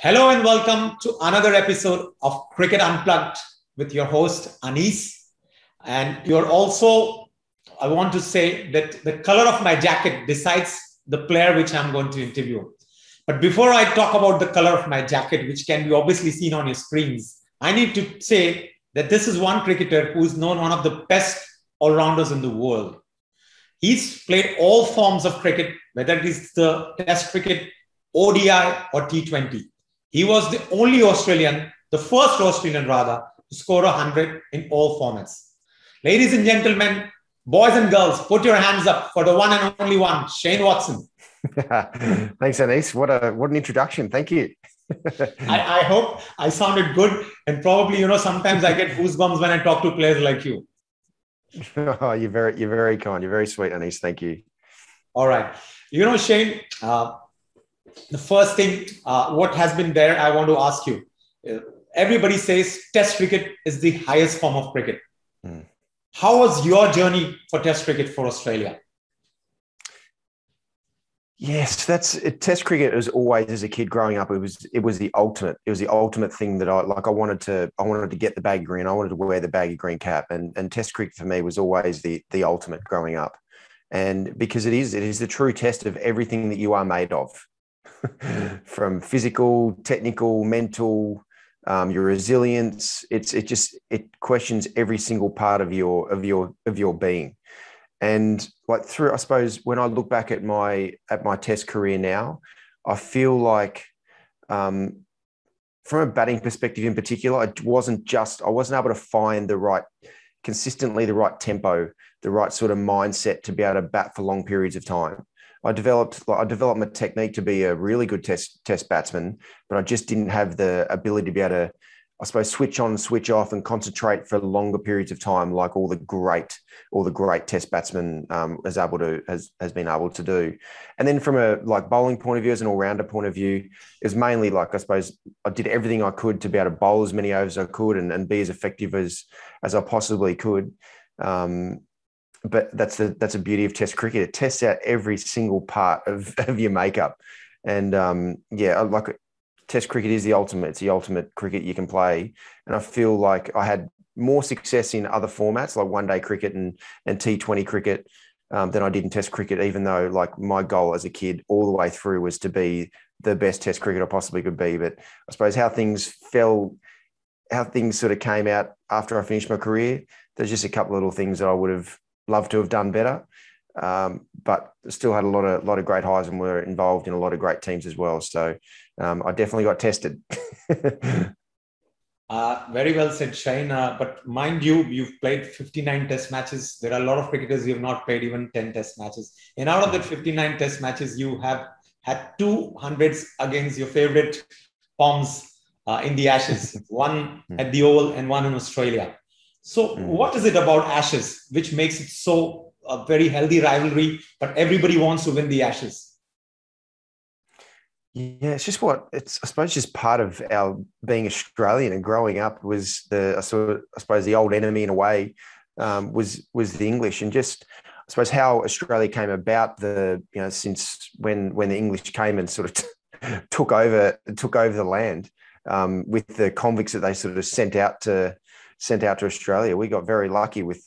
Hello and welcome to another episode of Cricket Unplugged with your host Anis. And you're also, I want to say that the color of my jacket decides the player which I'm going to interview. But before I talk about the color of my jacket, which can be obviously seen on your screens, I need to say that this is one cricketer who is known one of the best all-rounders in the world. He's played all forms of cricket, whether it is the Test cricket, ODI or T20. He was the only Australian, the first Australian rather, to score 100 in all formats. Ladies and gentlemen, boys and girls, put your hands up for the one and only one, Shane Watson. Thanks, Anis. What an introduction. Thank you. I hope I sounded good, and probably, sometimes I get goosebumps when I talk to players like you. Oh, you're very kind. You're very sweet, Anis. Thank you. All right. Shane, the first thing, what has been there, I want to ask you. Everybody says Test cricket is the highest form of cricket. How was your journey for Test cricket for Australia? Yes, Test cricket was always, as a kid growing up, it was the ultimate. It was the ultimate thing that I wanted to get the baggy green. I wanted to wear the baggy green cap, and Test cricket for me was always the ultimate growing up. And because it is the true test of everything that you are made of. From physical, technical, mental, your resilience. It questions every single part of your being. And I suppose when I look back at my Test career now, I feel like from a batting perspective in particular, I wasn't able to find the right tempo, the right sort of mindset to be able to bat for long periods of time. I developed my technique to be a really good test batsman, but I just didn't have the ability to be able to, I suppose, switch on, switch off, and concentrate for longer periods of time, like all the great test batsmen has been able to do. And then from a bowling point of view, as an all-rounder point of view, it was mainly I suppose I did everything I could to be able to bowl as many overs as I could and be as effective as I possibly could. But that's a beauty of Test cricket. It tests out every single part of your makeup. And Test cricket is the ultimate. It's the ultimate cricket you can play. And I feel like I had more success in other formats like one-day cricket and T20 cricket than I did in Test cricket, even though my goal as a kid all the way through was to be the best Test cricket I possibly could be. But I suppose how things sort of came out after I finished my career, there's just a couple of little things that I would have loved to have done better, but still had a lot of great highs and were involved in a lot of great teams as well. So I definitely got tested. Very well said, Shane. But mind you, you've played 59 Test matches. There are a lot of cricketers who have not played even 10 Test matches. And out of that 59 Test matches, you have had 200s against your favorite Poms in the Ashes, one at the Oval and one in Australia. So what is it about Ashes which makes it so a very healthy rivalry, but everybody wants to win the Ashes? Yeah, I suppose just part of our being Australian and growing up was I suppose the old enemy in a way was the English, and just I suppose how Australia came about since when the English came and sort of took over the land with the convicts that they sort of sent out to Australia. We got very lucky with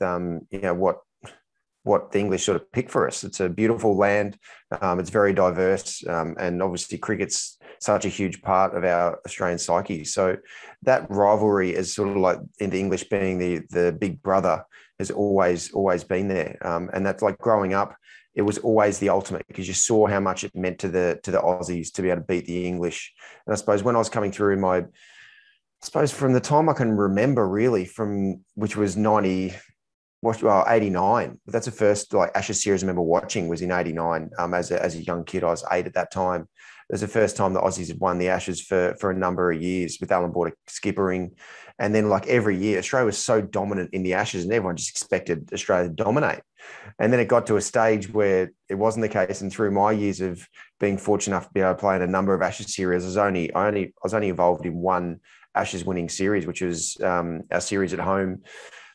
what the English sort of picked for us. It's a beautiful land. It's very diverse, and obviously cricket's such a huge part of our Australian psyche. So that rivalry is sort of like in the English being the big brother has always been there, and that's like growing up. It was always the ultimate because you saw how much it meant to the Aussies to be able to beat the English. And I suppose when I was coming through from the time I can remember really, which was 89. That's the first Ashes series I remember watching was in 89. As a young kid, I was 8 at that time. It was the first time the Aussies had won the Ashes for a number of years with Alan Border skippering. And then every year, Australia was so dominant in the Ashes and everyone just expected Australia to dominate. And then it got to a stage where it wasn't the case. And through my years of being fortunate enough to be able to play in a number of Ashes series, I was only involved in one Ashes winning series, which was our series at home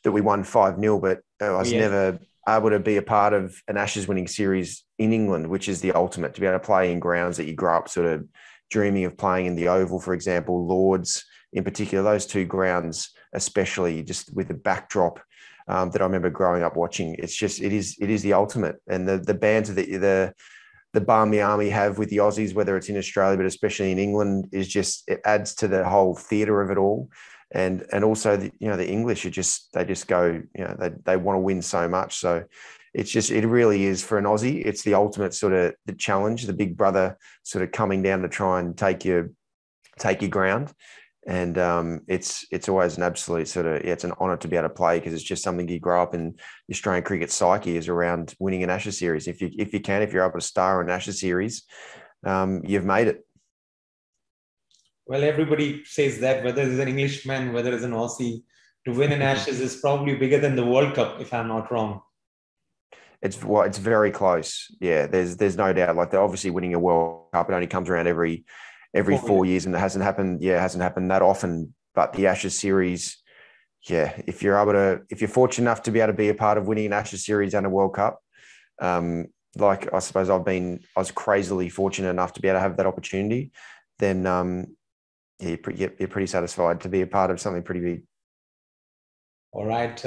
that we won 5-0, but I was never able to be a part of an Ashes winning series in England, which is the ultimate, to be able to play in grounds that you grow up sort of dreaming of playing in the Oval, for example, Lords in particular, those two grounds, especially just with the backdrop that I remember growing up watching. It's just, it is the ultimate. And the banter that the Barmy Army have with the Aussies, whether it's in Australia, but especially in England, is just, it adds to the whole theatre of it all. And also, the English they just go, they want to win so much. So it's just, it really is, for an Aussie, it's the ultimate sort of the challenge, the big brother sort of coming down to try and take your ground. And it's always an absolute sort of, it's an honour to be able to play, because it's just something you grow up in. The Australian cricket psyche is around winning an Ashes series. If you're able to star an Ashes series, you've made it. Well, everybody says that, whether it's an Englishman, whether it's an Aussie, to win an Ashes is probably bigger than the World Cup, if I'm not wrong. It's very close. Yeah, there's no doubt. Like, they're obviously winning a World Cup. It only comes around every 4 years, and it hasn't happened that often. But the Ashes series, yeah, if you're fortunate enough to be able to be a part of winning an Ashes series and a World Cup, like I suppose I was crazily fortunate enough to be able to have that opportunity, then you're pretty satisfied to be a part of something pretty big. All right.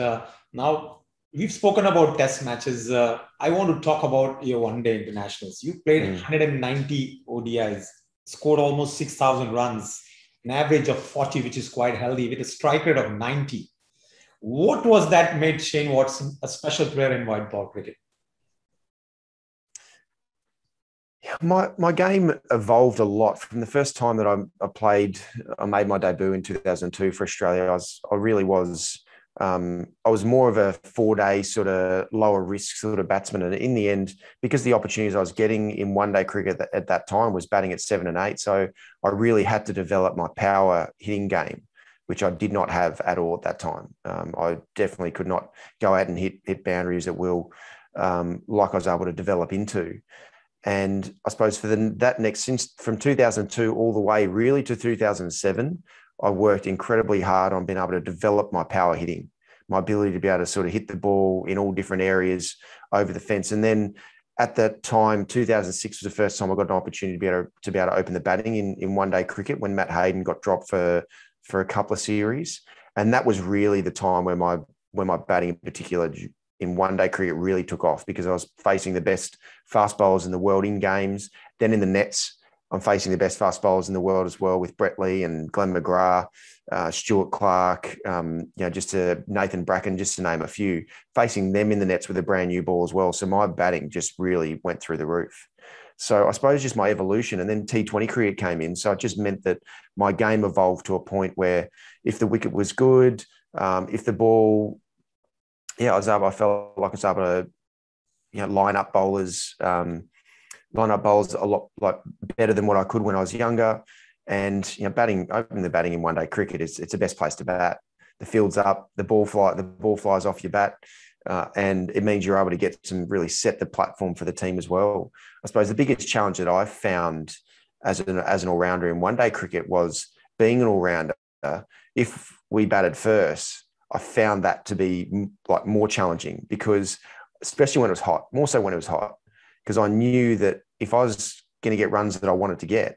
Now, we've spoken about test matches. I want to talk about your one-day internationals. You played 190 ODIs, scored almost 6,000 runs, an average of 40, which is quite healthy, with a strike rate of 90. What was that made Shane Watson a special player in white ball cricket? My game evolved a lot from the first time that I made my debut in 2002 for Australia. I was more of a 4-day sort of lower risk sort of batsman. And in the end, because the opportunities I was getting in one-day cricket at that time was batting at 7 and 8. So I really had to develop my power hitting game, which I did not have at all at that time. I definitely could not go out and hit boundaries at will, like I was able to develop into. And I suppose since from 2002 all the way really to 2007, I worked incredibly hard on being able to develop my power hitting, my ability to be able to sort of hit the ball in all different areas over the fence. And then at that time, 2006 was the first time I got an opportunity to be able to open the batting in one-day cricket, when Matt Hayden got dropped for a couple of series. And that was really the time where my batting in particular in one-day cricket really took off, because I was facing the best fast bowlers in the world in games. Then in the nets, I'm facing the best fast bowlers in the world as well, with Brett Lee and Glenn McGrath, Stuart Clark, Nathan Bracken, just to name a few, facing them in the nets with a brand new ball as well. So my batting just really went through the roof. So I suppose just my evolution, and then T20 cricket came in. So it just meant that my game evolved to a point where if the wicket was good, if the ball, I felt like I was able to, line up bowlers a lot like better than what I could when I was younger. And opening the batting in one-day cricket it's the best place to bat. The field's up, the ball flies off your bat, and it means you're able to get really set the platform for the team as well. I suppose the biggest challenge that I found as an all-rounder in one-day cricket was being an all-rounder. If we batted first, I found that to be like more challenging, because especially when it was hot, more so when it was hot, because I knew that if I was going to get runs that I wanted to get,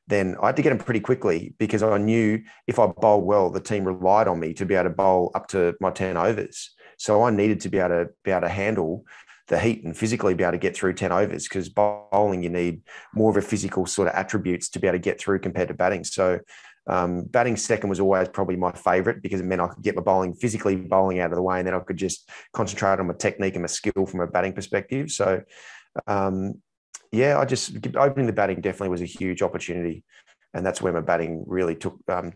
then I had to get them pretty quickly, because I knew if I bowled well, the team relied on me to be able to bowl up to my 10 overs. So I needed to be able to handle the heat and physically be able to get through 10 overs, because bowling, you need more of a physical sort of attributes to be able to get through compared to batting. So batting second was always probably my favourite, because it meant I could get my physically bowling out of the way, and then I could just concentrate on my technique and my skill from a batting perspective. So opening the batting definitely was a huge opportunity, and that's where my batting really took off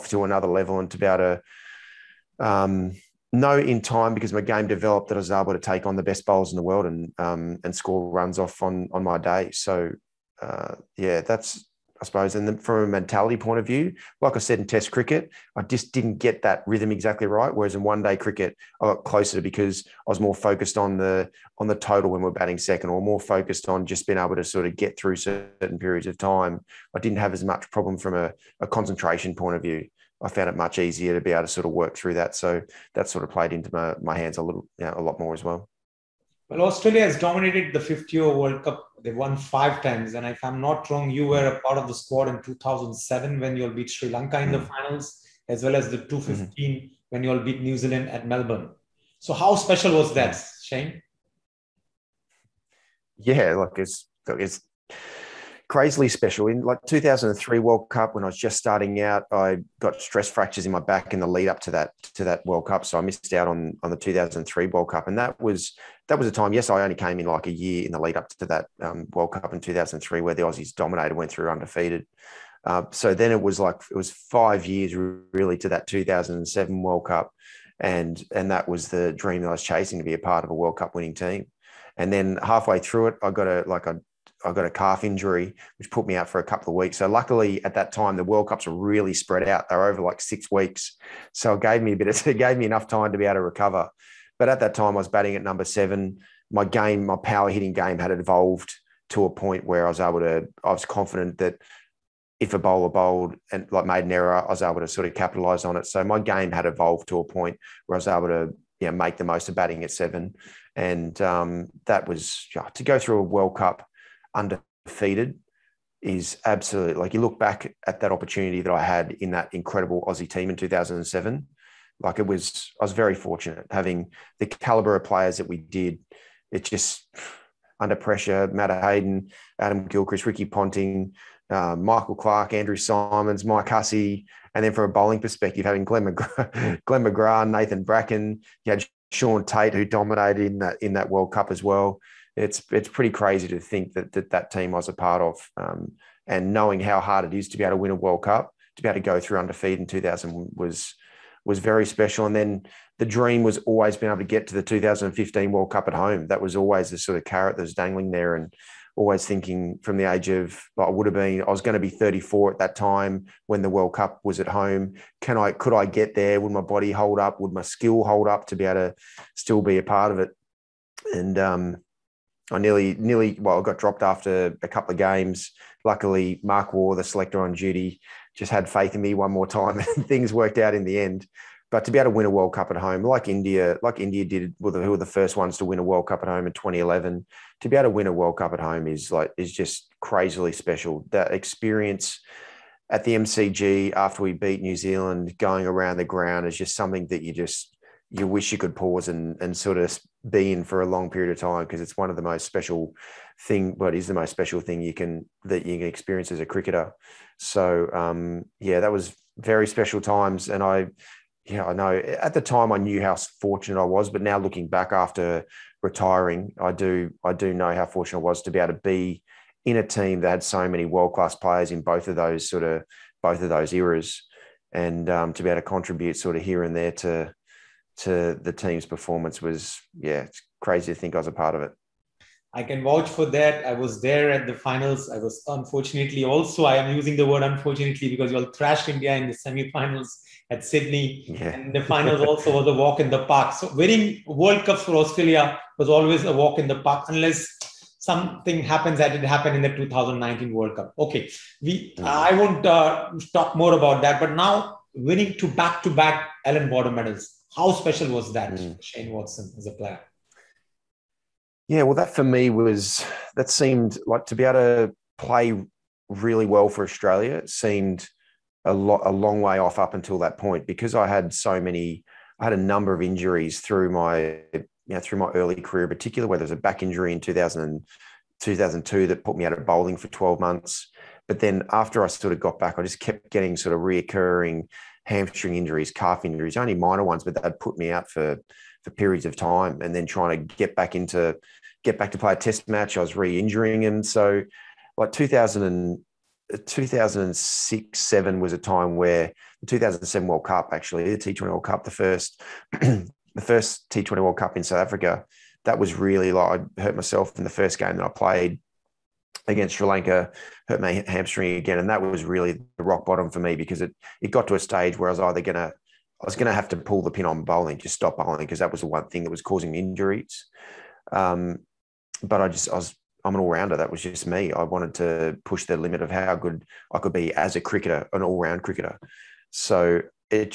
to another level, and to be able to know in time, because my game developed, that I was able to take on the best bowlers in the world and score runs off on my day. So that's, I suppose. And then from a mentality point of view, like I said, in Test cricket, I just didn't get that rhythm exactly right. Whereas in one-day cricket, I got closer, because I was more focused on the total when we're batting second, or more focused on just being able to sort of get through certain periods of time. I didn't have as much problem from a concentration point of view. I found it much easier to be able to sort of work through that. So that sort of played into my hands a lot more as well. Well, Australia has dominated the 50-over World Cup. They won 5 times. And if I'm not wrong, you were a part of the squad in 2007 when you all beat Sri Lanka in the finals, as well as the 2015 when you all beat New Zealand at Melbourne. So how special was that, Shane? Yeah, like it's crazily special. In like 2003 World Cup, when I was just starting out, I got stress fractures in my back in the lead up to that World Cup, so I missed out on the 2003 World Cup, and that was a time. Yes, I only came in like a year in the lead up to that World Cup in 2003, where the Aussies dominated, went through undefeated. So then it was 5 years really to that 2007 World Cup, and that was the dream that I was chasing, to be a part of a World Cup winning team. And then halfway through it, I got a calf injury, which put me out for a couple of weeks. So luckily at that time, the World Cups were really spread out. They were over like 6 weeks. So it gave me enough time to be able to recover. But at that time I was batting at number 7. My power hitting game had evolved to a point where I was confident that if a bowler bowled and made an error, I was able to sort of capitalize on it. So my game had evolved to a point where I was able to, make the most of batting at 7. And that was to go through a World Cup undefeated is absolutely, you look back at that opportunity that I had in that incredible Aussie team in 2007. I was very fortunate having the caliber of players that we did. It just, under pressure, Matt Hayden, Adam Gilchrist, Ricky Ponting, Michael Clark, Andrew Simons, Mike Hussey, and then from a bowling perspective, having Glenn McGrath, Nathan Bracken, you had Sean Tate, who dominated in that World Cup as well. It's pretty crazy to think that team I was a part of, and knowing how hard it is to be able to win a World Cup, to be able to go through undefeated in 2000 was very special. And then the dream was always being able to get to the 2015 World Cup at home. That was always the sort of carrot that was dangling there, and always thinking from the age of, I was going to be 34 at that time when the World Cup was at home. Could I get there? Would my body hold up? Would my skill hold up to be able to still be a part of it? And I I got dropped after a couple of games. Luckily, Mark Waugh, the selector on duty, just had faith in me one more time, and things worked out in the end. But to be able to win a World Cup at home, like India did, who were the first ones to win a World Cup at home in 2011, to be able to win a World Cup at home is just crazily special. That experience at the MCG after we beat New Zealand, going around the ground, is just something that you wish you could pause and sort of be in for a long period of time, because it's one of the most special thing. But is the most special thing you can experience as a cricketer. So that was very special times, and I know at the time I knew how fortunate I was, but now looking back after retiring, I do know how fortunate I was to be able to be in a team that had so many world-class players in both of those eras, and to be able to contribute sort of here and there to the team's performance was, it's crazy to think I was a part of it. I can vouch for that. I was there at the finals. I was unfortunately also, I am using the word unfortunately because you all thrashed India in the semi-finals at Sydney. Yeah. And the finals also was a walk in the park. So winning World Cups for Australia was always a walk in the park, unless something happens that did happen in the 2019 World Cup. Okay, I won't talk more about that. But now winning back-to-back Allen Border medals. How special was that, Shane Watson, as a player? Yeah, well, that for me seemed like, to be able to play really well for Australia seemed a long way off up until that point, because I had a number of injuries through my early career, in particular, where there was a back injury in 2002 that put me out of bowling for 12 months. But then after I sort of got back, I just kept getting sort of reoccurring hamstring injuries, calf injuries, only minor ones, but they'd put me out for periods of time, and then trying to get back to play a test match, I was re-injuring. And so like 2006-07 was a time where the 2007 World Cup, actually, the T20 World Cup, the first T20 World Cup in South Africa, that was really I hurt myself in the first game that I played against Sri Lanka, hurt my hamstring again. And that was really the rock bottom for me, because it got to a stage where I was either going to have to pull the pin on bowling, just stop bowling, because that was the one thing that was causing me injuries. But I'm an all-rounder. That was just me. I wanted to push the limit of how good I could be as a cricketer, an all-round cricketer. So it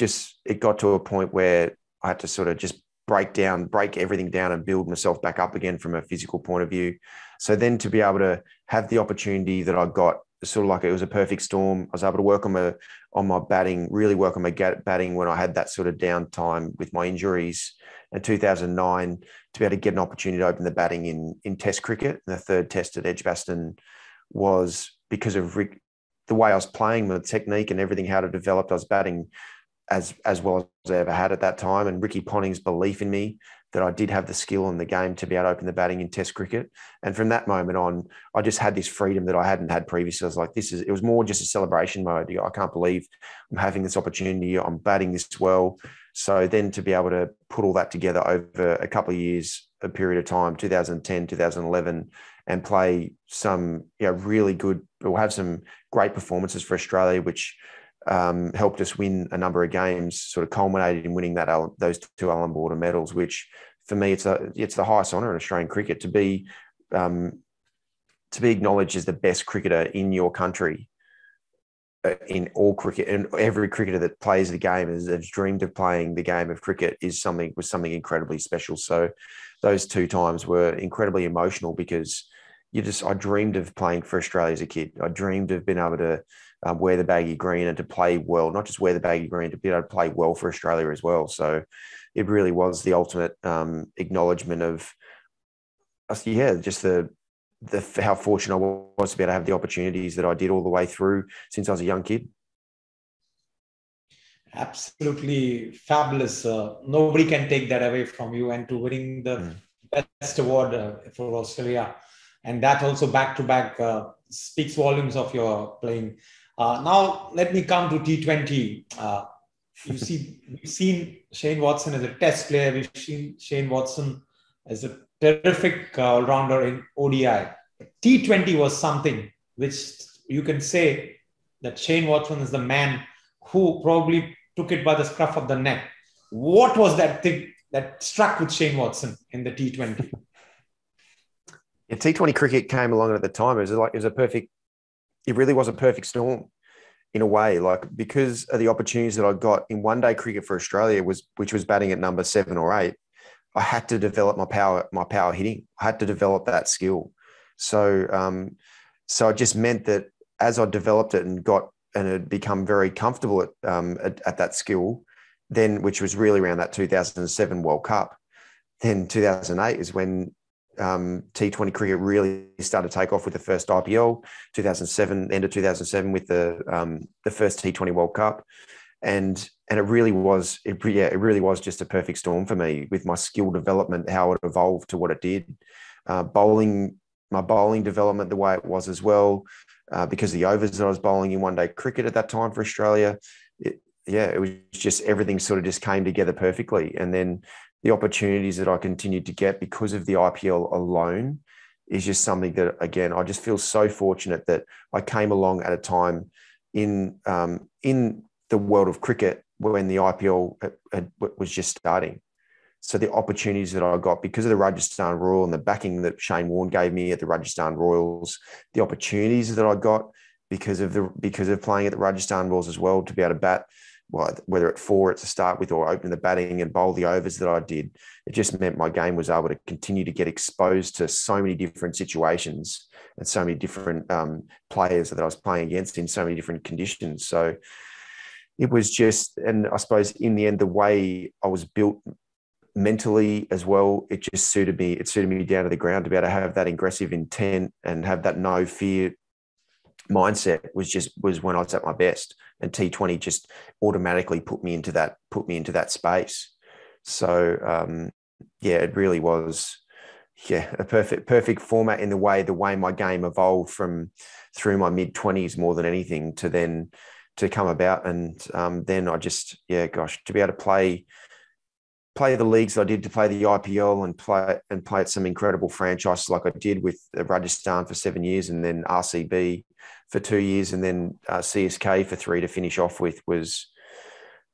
got to a point where I had to sort of just break everything down and build myself back up again from a physical point of view. So then to be able to have the opportunity that I got, sort of like it was a perfect storm. I was able to work on my batting, really work on my batting when I had that sort of downtime with my injuries. In 2009, to be able to get an opportunity to open the batting in Test cricket, and the third Test at Edgbaston was because of the way I was playing, the technique and everything, how to develop. I was batting as well as I ever had at that time, and Ricky Ponting's belief in me that I did have the skill in the game to be able to open the batting in Test cricket. And from that moment on, I just had this freedom that I hadn't had previously. I was like, it was more just a celebration mode. I can't believe I'm having this opportunity. I'm batting this well. So then to be able to put all that together over a couple of years, a period of time, 2010, 2011, and play some really good, or have some great performances for Australia, which helped us win a number of games, sort of culminated in winning those 2 Allan Border medals, which for me, it's the highest honour in Australian cricket to be acknowledged as the best cricketer in your country. In all cricket, and every cricketer that plays the game has dreamed of playing the game of cricket was something incredibly special. So those 2 times were incredibly emotional because I dreamed of playing for Australia as a kid. I dreamed of being able to wear the baggy green and to play well, not just wear the baggy green, to be able to play well for Australia as well. So it really was the ultimate acknowledgement of, just how fortunate I was to be able to have the opportunities that I did all the way through since I was a young kid. Absolutely fabulous. Nobody can take that away from you, and to winning the best award for Australia. And that also back-to-back speaks volumes of your playing. Now, let me come to T20. We've seen Shane Watson as a Test player. We've seen Shane Watson as a terrific all-rounder in ODI. T20 was something which you can say that Shane Watson is the man who probably took it by the scruff of the neck. What was that thing that struck with Shane Watson in the T20? Yeah, T20 cricket came along at the time. It really was a perfect storm in a way, because of the opportunities that I got in one-day cricket for Australia, which was batting at number 7 or 8. I had to develop my power hitting. I had to develop that skill. So it just meant that as I developed it and had become very comfortable at that skill, then, which was really around that 2007 World Cup, then 2008 is when T20 cricket really started to take off with the first IPL, 2007, end of 2007 with the first T20 World Cup. And it really was just a perfect storm for me with my skill development, how it evolved to what it did. My bowling development the way it was as well, because the overs that I was bowling in one-day cricket at that time for Australia, it was just everything sort of just came together perfectly. And then the opportunities that I continued to get because of the IPL alone is just something that, again, I just feel so fortunate that I came along at a time in the world of cricket when the IPL was just starting. So the opportunities that I got because of the Rajasthan Royal and the backing that Shane Warne gave me at the Rajasthan Royals, the opportunities that I got because of playing at the Rajasthan Royals as well, to be able to bat, whether at 4 to start with or open the batting and bowl the overs that I did, it just meant my game was able to continue to get exposed to so many different situations and so many different players that I was playing against in so many different conditions. So it was just, and I suppose in the end, the way I was built mentally as well, it just suited me. It suited me down to the ground to be able to have that aggressive intent and have that no fear mindset was when I was at my best. And T20 just automatically put me into that space. So it really was a perfect format in the way my game evolved from through my mid-20s more than anything to come about. And then I just, to be able to play the leagues I did, to play the IPL and play at some incredible franchises like I did with Rajasthan for 7 years, and then RCB for 2 years, and then CSK for 3 to finish off with, was,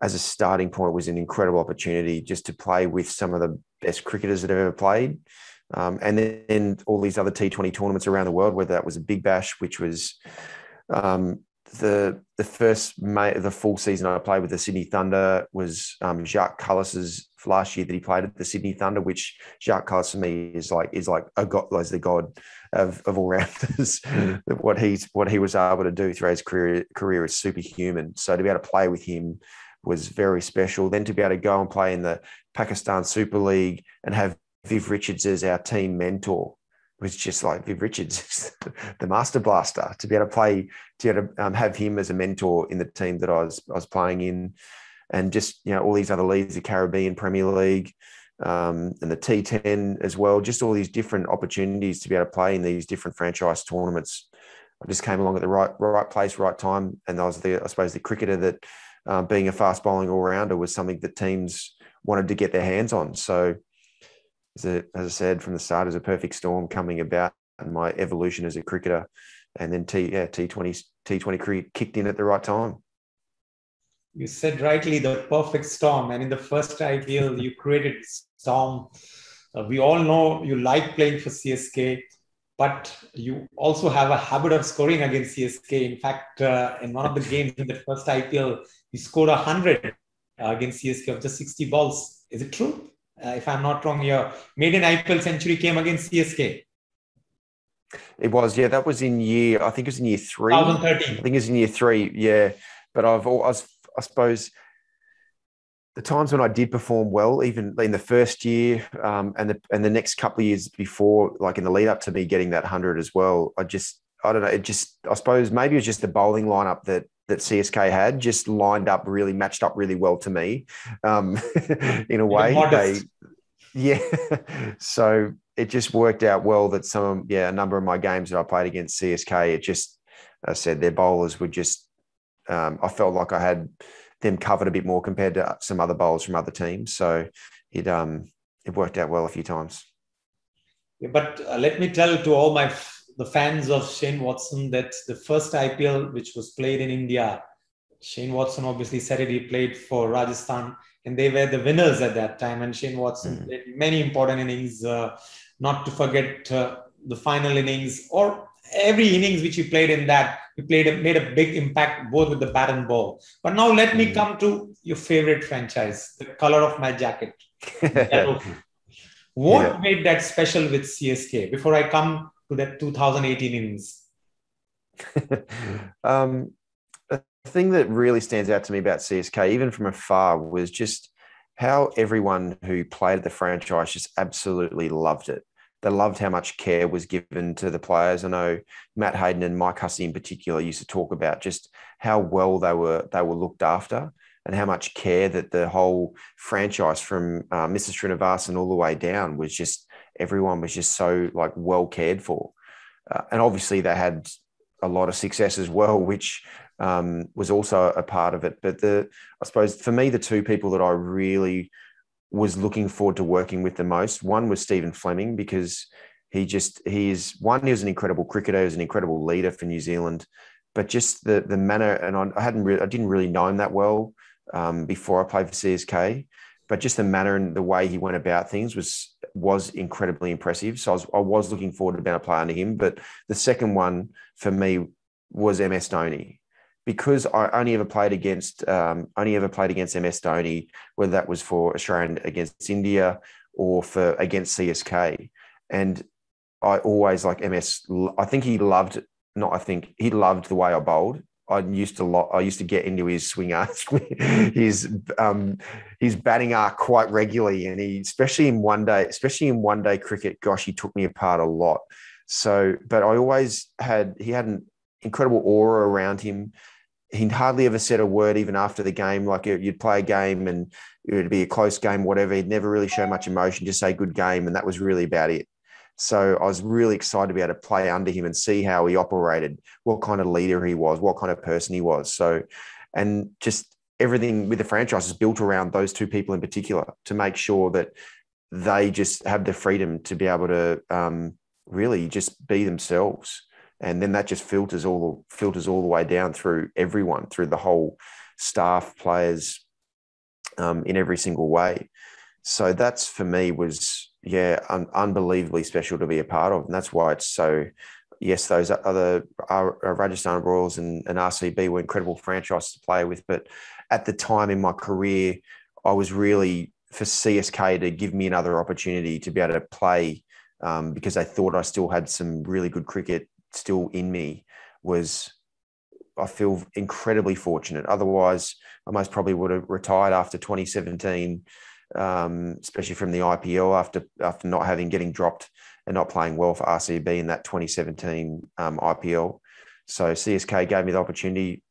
as a starting point, was an incredible opportunity just to play with some of the best cricketers that I've ever played. And then all these other T20 tournaments around the world, whether that was a Big Bash, which was the full season I played with the Sydney Thunder was Jacques Cullis's last year that he played at the Sydney Thunder, which Jacques Cullis for me is like a god, like the god of all rounders. what he was able to do throughout his career is superhuman. So to be able to play with him was very special. Then to be able to go and play in the Pakistan Super League and have Viv Richards as our team mentor was just like Viv Richards, the master blaster. To be able to have him as a mentor in the team that I was playing in, and just all these other leagues, the Caribbean Premier League, and the T10 as well. Just all these different opportunities to be able to play in these different franchise tournaments. I just came along at the right place, right time, and I was I suppose the cricketer that, being a fast bowling all rounder, was something that teams wanted to get their hands on. So, as I said from the start, is a perfect storm coming about, and my evolution as a cricketer, and then T20 cricket kicked in at the right time. You said rightly, the perfect storm, and in the first IPL, you created storm. We all know you like playing for CSK, but you also have a habit of scoring against CSK. In fact, in one of the games in the first IPL, you scored 100 against CSK of just 60 balls. Is it true? If I'm not wrong, your maiden IPL century came against CSK. It was, yeah. That was in year 3. 2013. I think it was in year 3, yeah. But I suppose the times when I did perform well, even in the first year, and the next couple of years before, like in the lead up to me getting that 100 as well, I don't know. I suppose maybe it was just the bowling lineup that CSK had just matched up really well to me, in a way. So it just worked out well that a number of my games that I played against CSK, I said their bowlers were just, I felt like I had them covered a bit more compared to some other bowlers from other teams. So it worked out well a few times. Yeah, but let me tell to all the fans of Shane Watson that the first IPL, which was played in India, Shane Watson obviously said it, he played for Rajasthan, and they were the winners at that time. And Shane Watson played many important innings, not to forget the final innings, or every innings which he played in that, made a big impact both with the bat and ball. But now let me come to your favorite franchise, the color of my jacket. What made that special with CSK before I come to that 2018 innings? The thing that really stands out to me about CSK, even from afar, was just how everyone who played at the franchise just absolutely loved it. They loved how much care was given to the players. I know Matt Hayden and Mike Hussey in particular used to talk about just how well they were looked after, and how much care that the whole franchise from Mr. Srinivasan all the way down was just, everyone was just so like well cared for. And obviously they had a lot of success as well, which was also a part of it. But I suppose for me, the two people that I really was looking forward to working with the most, one was Stephen Fleming, because he was an incredible cricketer, he was an incredible leader for New Zealand, but just the manner, and I didn't really know him that well before I played for CSK, but just the manner and the way he went about things was incredibly impressive. So I was looking forward to being able to play under him. But the second one for me was MS Dhoni, because I only ever played against MS Dhoni, whether that was for Australia against India or against CSK. And I always like MS. He loved the way I bowled. I used to get into his swing arc, his batting arc quite regularly, and especially in one day cricket. Gosh, he took me apart a lot. So, but he had an incredible aura around him. He hardly ever said a word, even after the game. Like you'd play a game and it would be a close game, whatever. He'd never really show much emotion, just say good game, and that was really about it. So I was really excited to be able to play under him and see how he operated, what kind of leader he was, what kind of person he was. So, and just everything with the franchise is built around those two people in particular, to make sure that they just have the freedom to be able to really just be themselves. And then that just filters all the way down through everyone, through the whole staff, players, in every single way. So that's, for me, was unbelievably special to be a part of, and that's why it's so yes, those other Rajasthan Royals and RCB were incredible franchises to play with. But at the time in my career, I was really for CSK to give me another opportunity to be able to play because they thought I still had some really good cricket still in me. I feel incredibly fortunate. Otherwise, I most probably would have retired after 2017, especially from the IPL after not getting dropped and not playing well for RCB in that 2017 IPL. So CSK gave me the opportunity,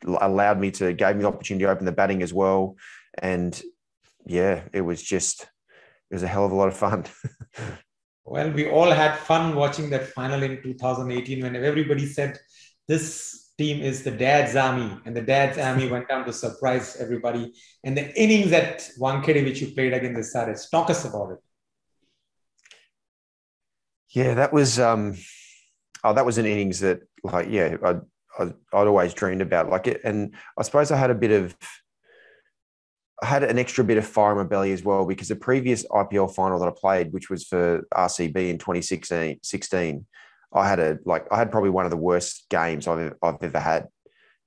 gave me the opportunity to open the batting as well. And yeah, it was a hell of a lot of fun. Well, we all had fun watching that final in 2018 when everybody said this team is the Dad's Army, and the Dad's Army went down to surprise everybody. And the innings at Wankhede, which you played against the Stars, talk us about it. Yeah, that was an innings that, like, yeah, I'd always dreamed about, like it. And I suppose I had an extra bit of fire in my belly as well, because the previous IPL final that I played, which was for RCB in 2016, I had probably one of the worst games I've ever had.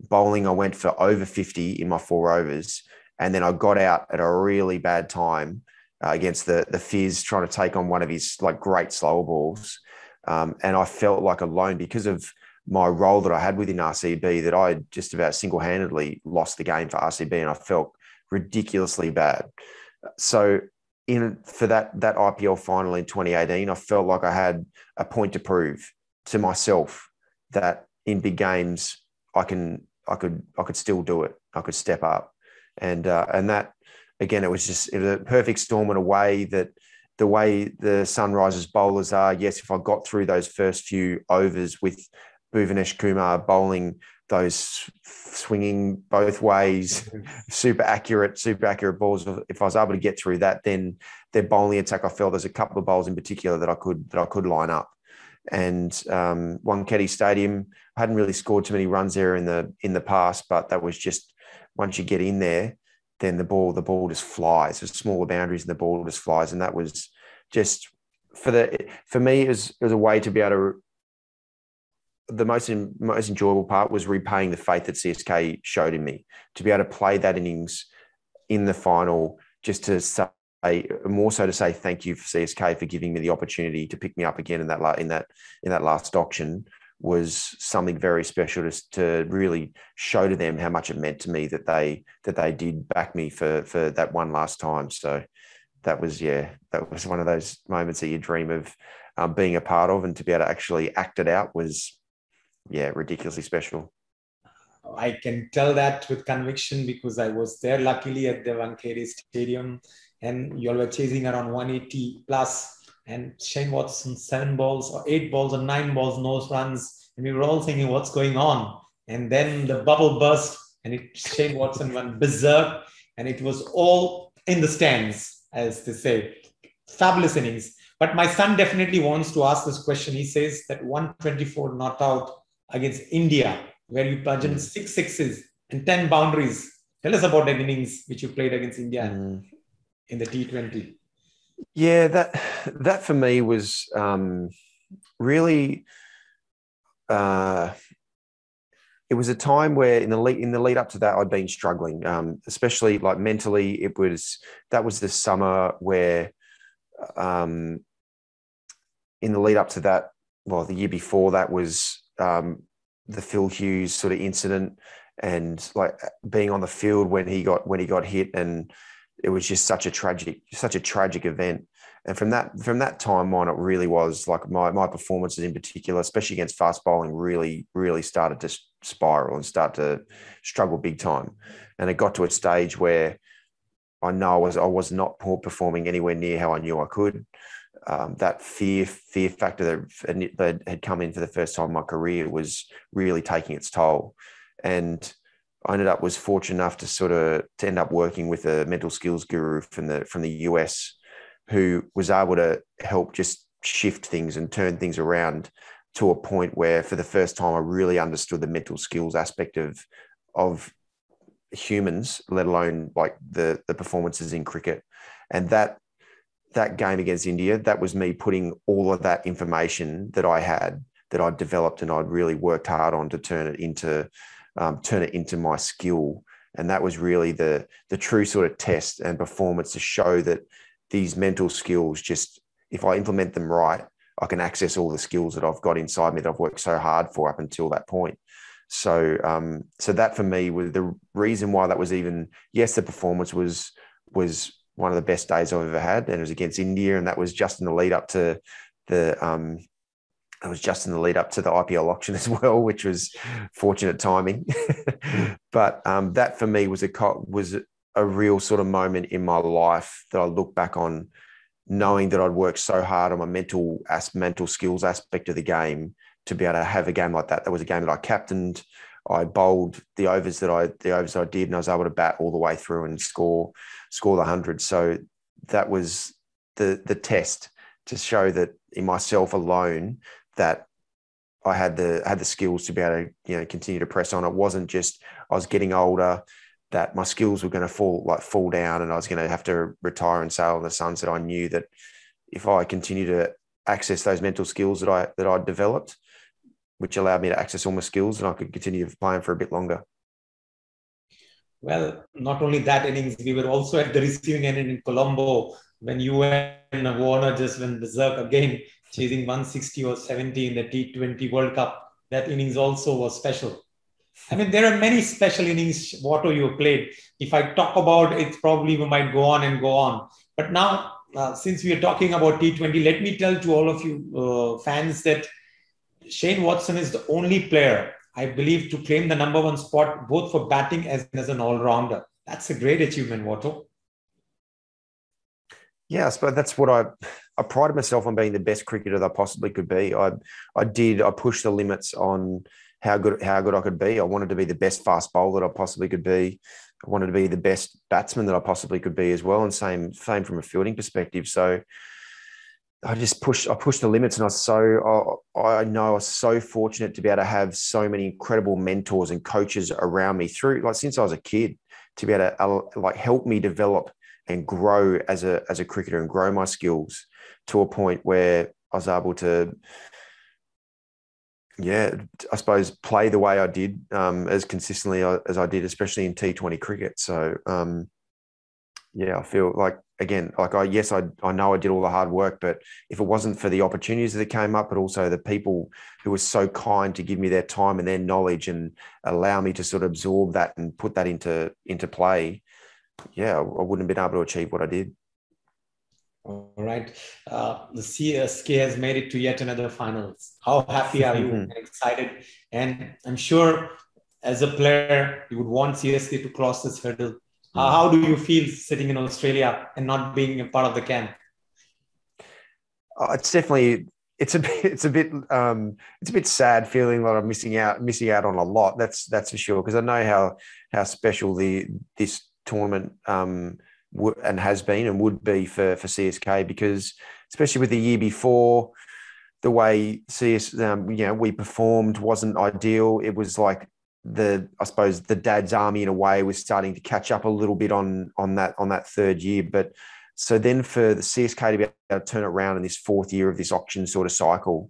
Bowling, I went for over 50 in my 4 overs, and then I got out at a really bad time against the Fizz, trying to take on one of his like great slower balls. And I felt like alone because of my role that I had within RCB, that I just about single-handedly lost the game for RCB, and I felt ridiculously bad. So for that IPL final in 2018, I felt like I had a point to prove to myself that in big games I could still do it. I could step up, and that again, it was a perfect storm in a way that the way the Sunrisers bowlers are. Yes, if I got through those first few overs with Bhuvanesh Kumar bowling those swinging both ways, super accurate balls. If I was able to get through that, then their bowling attack, I felt there's a couple of bowls in particular that I could line up. And Wankhede Stadium, I hadn't really scored too many runs there in the past, but that was just, once you get in there, then the ball just flies. There's smaller boundaries and the ball just flies. And that was just for me, it was a way to be able to. The most enjoyable part was repaying the faith that CSK showed in me, to be able to play that innings in the final, just to say, more so to say thank you for CSK for giving me the opportunity to pick me up again in that last auction, was something very special to really show to them how much it meant to me that they did back me for that one last time. So that was one of those moments that you dream of being a part of, and to be able to actually act it out was, yeah, ridiculously special. I can tell that with conviction because I was there luckily at the Wankhede Stadium, and you all were chasing around 180 plus, and Shane Watson 7 balls or 8 balls or 9 balls, no runs, and we were all thinking what's going on. And then the bubble burst, and Shane Watson went berserk, and it was all in the stands, as they say. Fabulous innings. But my son definitely wants to ask this question. He says that 124 not out against India, where you bludgeoned 6 sixes and 10 boundaries. Tell us about that innings which you played against India in the T20. Yeah, that for me was really. It was a time where in the lead up to that, I'd been struggling, especially like mentally. That was the summer where, in the lead up to that, well, the year before that was the Phil Hughes sort of incident, and like being on the field when he got hit, and it was just such a tragic event. And from that time on, it really was like my performances in particular, especially against fast bowling, really, really started to spiral and start to struggle big time. And it got to a stage where I know I was not performing anywhere near how I knew I could. That fear factor that had come in for the first time in my career was really taking its toll. And I was fortunate enough to end up working with a mental skills guru from the US, who was able to help just shift things and turn things around to a point where, for the first time, I really understood the mental skills aspect of humans, let alone like the performances in cricket. And that game against India, that was me putting all of that information that I had, that I'd developed and I'd really worked hard on to turn it into my skill. And that was really the true sort of test and performance to show that these mental skills, just if I implement them right, I can access all the skills that I've got inside me that I've worked so hard for up until that point. So that for me was the reason why that was even, yes, the performance was one of the best days I've ever had, and it was against India, and that was just in the lead up to the IPL auction as well, which was fortunate timing. But that for me was a real sort of moment in my life that I look back on, knowing that I'd worked so hard on my mental skills aspect of the game to be able to have a game like that. That was a game that I captained. I bowled the overs that I did, and I was able to bat all the way through and score the 100. So that was the test to show that in myself alone that I had the skills to be able to continue to press on. It wasn't just I was getting older, that my skills were going to fall down and I was going to have to retire and sail in the sunset. I knew that if I continue to access those mental skills that I'd developed, which allowed me to access all my skills, and I could continue playing for a bit longer. Well, not only that innings, we were also at the receiving end in Colombo when you and Warner just went berserk again, chasing 160 or 70 in the T20 World Cup. That innings also was special. I mean, there are many special innings, Watto, you played. If I talk about it, probably we might go on and go on. But now, since we are talking about T20, let me tell to all of you fans that Shane Watson is the only player, I believe, to claim the number one spot, both for batting as an all-rounder. That's a great achievement, Watto. Yeah, I suppose that's what I prided myself on, being the best cricketer that I possibly could be. I pushed the limits on how good I could be. I wanted to be the best fast bowler that I possibly could be. I wanted to be the best batsman that I possibly could be as well. And same from a fielding perspective. So I pushed the limits, and I know I was so fortunate to be able to have so many incredible mentors and coaches around me since I was a kid, to be able to help me develop and grow as a cricketer and grow my skills to a point where I was able to, I suppose, play the way I did as consistently as I did, especially in T20 cricket. So, I feel like, again, I know I did all the hard work, but if it wasn't for the opportunities that came up, but also the people who were so kind to give me their time and their knowledge and allow me to sort of absorb that and put that into play, I wouldn't have been able to achieve what I did. All right. The CSK has made it to yet another finals. How happy are you and excited? And I'm sure as a player, you would want CSK to cross this hurdle. How do you feel sitting in Australia and not being a part of the camp? It's a bit sad feeling like I'm missing out on a lot. That's for sure, because I know how special this tournament and has been and would be for CSK, because especially with the year before, the way we performed wasn't ideal. It was like I suppose the dad's army in a way was starting to catch up a little bit on that third year. But so then for the CSK to be able to turn it around in this fourth year of this auction sort of cycle,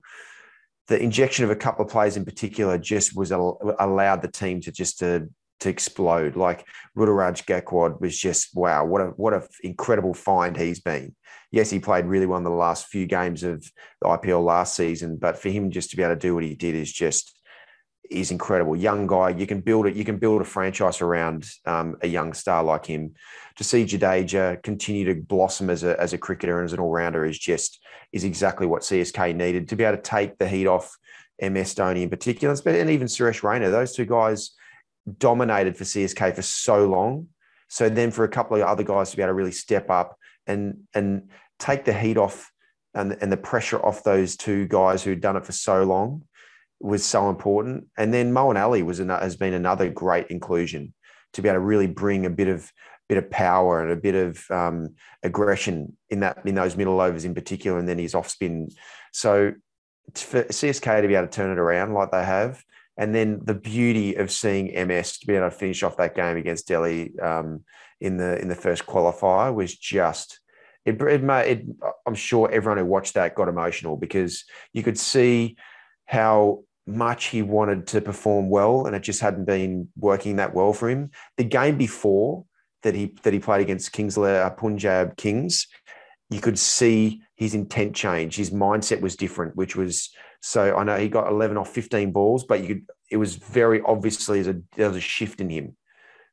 the injection of a couple of players in particular just allowed the team to explode. Like Ruturaj Gaikwad was just, wow, what a incredible find he's been. Yes, he played really well in the last few games of the IPL last season, but for him just to be able to do what he did is incredible. Young guy, you can build a franchise around a young star like him. To see Jadeja continue to blossom as a cricketer and as an all-rounder is exactly what CSK needed, to be able to take the heat off MS Dhoni in particular, and even Suresh Raina. Those two guys dominated for CSK for so long. So then for a couple of other guys to be able to really step up and take the heat off and the pressure off those two guys who'd done it for so long was so important. And then Moeen Ali has been another great inclusion, to be able to really bring a bit of power and a bit of aggression in those middle overs in particular, and then his off spin. So for CSK to be able to turn it around like they have, and then the beauty of seeing MS to be able to finish off that game against Delhi in the first qualifier was just it. I'm sure everyone who watched that got emotional, because you could see how much he wanted to perform well, and it just hadn't been working that well for him. The game before that he played against Punjab Kings, you could see his intent change. His mindset was different, which was, so I know he got 11 off 15 balls, but it was very obviously there was a shift in him.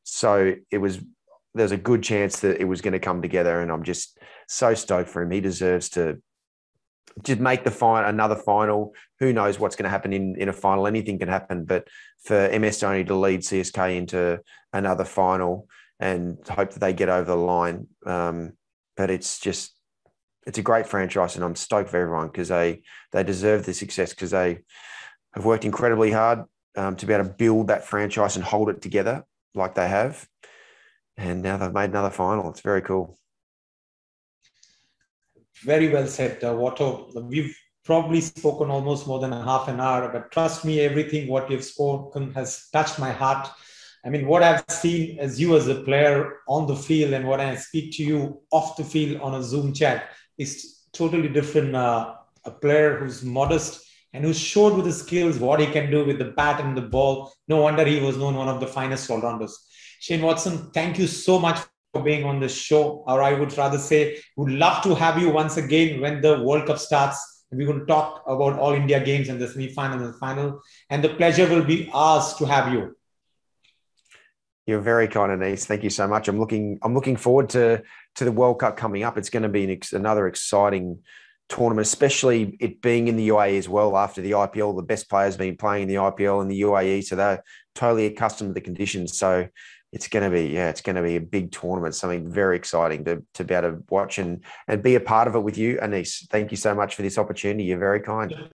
So there's a good chance that it was going to come together, and I'm just so stoked for him. He deserves to just make another final. Who knows what's going to happen in a final? Anything can happen, but for MS Dhoni to lead CSK into another final and hope that they get over the line. But it's a great franchise, and I'm stoked for everyone because they deserve the success, because they have worked incredibly hard to be able to build that franchise and hold it together like they have. And now they've made another final. It's very cool. Very well said, Watto. We've probably spoken almost more than a half an hour, but trust me, everything what you've spoken has touched my heart. I mean, what I've seen as you as a player on the field and what I speak to you off the field on a Zoom chat is totally different. A player who's modest and who showed with his skills what he can do with the bat and the ball. No wonder he was known one of the finest all-rounders. Shane Watson, thank you so much for being on the show. Or I would rather say, would love to have you once again when the World Cup starts. We're going to talk about all India games and the semi-final and the final. And the pleasure will be ours to have you. You're very kind, Anis. Thank you so much. I'm looking forward to the World Cup coming up. It's going to be another exciting tournament, especially it being in the UAE as well. After the IPL, the best players have been playing in the IPL in the UAE, so they're totally accustomed to the conditions. So it's going to be a big tournament, something very exciting to be able to watch and be a part of it with you, Anis. Thank you so much for this opportunity. You're very kind.